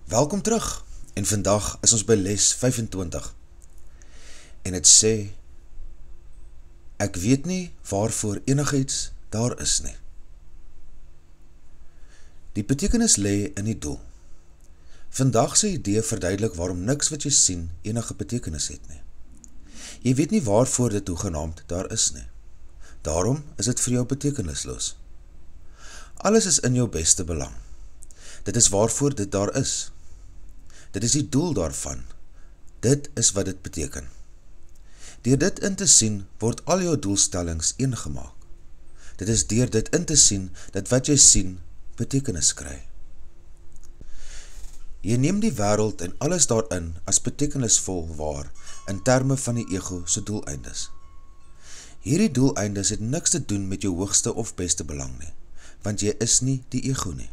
Welkom terug, en vandag is ons by les 25. En het sê, ek weet nie waarvoor enigiets daar is nie. Die betekenis lê in die doel. Vandag se idee verduidelik waarom niks wat jy sien enige betekenis het nie. Jy weet nie waarvoor dit hoegenaamd daar is nie. Daarom is dit vir jou betekenisloos. Alles is in jou beste belang. Dit is waarvoor dit daar is. Dit is die doel daarvan. Dit is wat dit beteken. Deur dit in te sien, word al jou doelstellings eengemaak. Dit is deur dit in te sien, dat wat jy sien, betekenis kry. Jy neem die wêreld en alles daarin as betekenisvol waar, in terme van die ego se doeleindes. Hierdie doeleindes het niks te doen met jou hoogste of beste belang nie, want jy is nie die ego nie.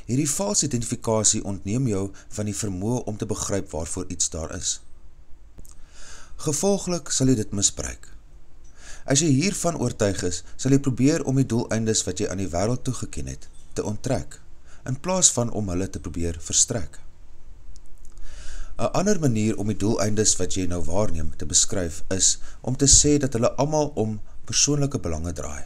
Hierdie valse identifikasie ontneem jou van die vermoë om te begryp waarvoor iets daar is. Gevolglik sal jy dit misbruik. As jy hiervan oortuig is, sal jy probeer om die doeleindes wat jy aan die wêreld toegeken het, te onttrek, in plaas van om hulle te probeer verstrek. 'n Ander manier om die doeleindes wat jy nou waarneem te beskryf is om te sê dat hulle almal om persoonlike belange draai.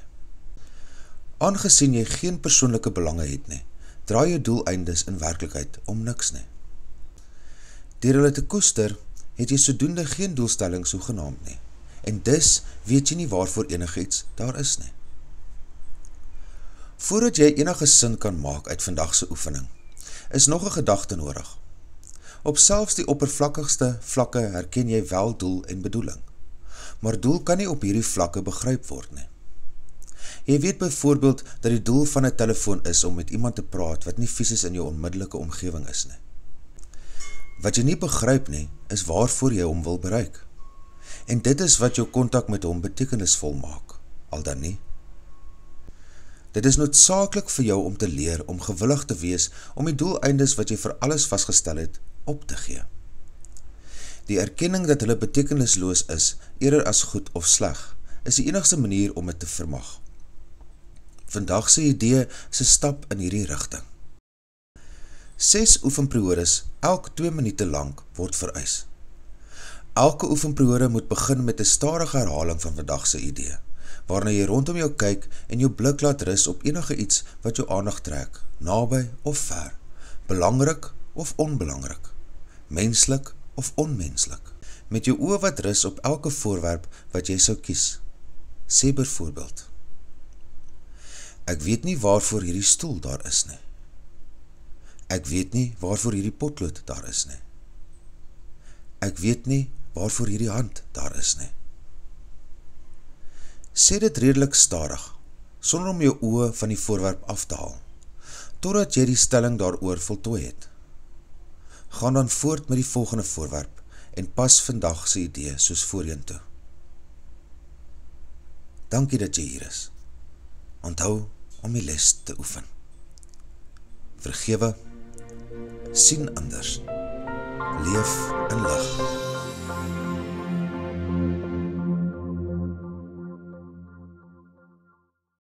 Aangesien jy geen persoonlike belange het nie, draai jou doeleindes in werklikheid om niks nie. Deur hulle te koester, het jy sodoende geen doelstelling sogenaamd nie, en dus weet jy nie waarvoor enigiets daar is nie. Voordat jy enige sin kan maak uit vandag se oefening, is nog 'n gedagte nodig. Op selfs die oppervlakkigste vlakke herken jy wel doel en bedoeling, maar doel kan nie op hierdie vlakke begryp word nie. Jy weet byvoorbeeld dat die doel van 'n telefoon is om met iemand te praat wat nie fisies in jou onmiddellike omgewing is nie. Wat jy nie begryp nie, is waarvoor jy hom wil bereik. En dit is wat jou kontak met hom betekenisvol maak, al dan nie. Dit is noodsaaklik vir jou om te leer om gewillig te wees om die doeleindes wat jy vir alles vasgestel het, op te gee. Die erkenning dat hulle betekenisloos is, eerder as goed of sleg, is die enigste manier om dit te vermag. Vandag se idee is 'n stap in hierdie rigting. 6 oefenperiodes, elk 2 minute lank, word vereis. Elke oefenperiode moet begin met 'n stadige herhaling van vandag se idee, waarna jy rondom jou kyk en jou blik laat rus op enige iets wat jou aandag trek, naby of ver, belangrik of onbelangrik, menslik of onmenslik, met jou oë wat rus op elke voorwerp wat jy sou kies. Sê byvoorbeeld: ek weet nie waarvoor hierdie stoel daar is nie. Ek weet nie waarvoor hierdie potlood daar is nie. Ek weet nie waarvoor hierdie hand daar is nie. Sê dit redelik stadig, sonder om jou oë van die voorwerp af te haal, totdat jy die stelling daaroor voltooi het. Gaan dan voort met die volgende voorwerp en pas vandag se idee soos voorheen toe. Dankie dat jy hier is. Onthou om die les te oefen. Vergewe, sien anders, leef in lig.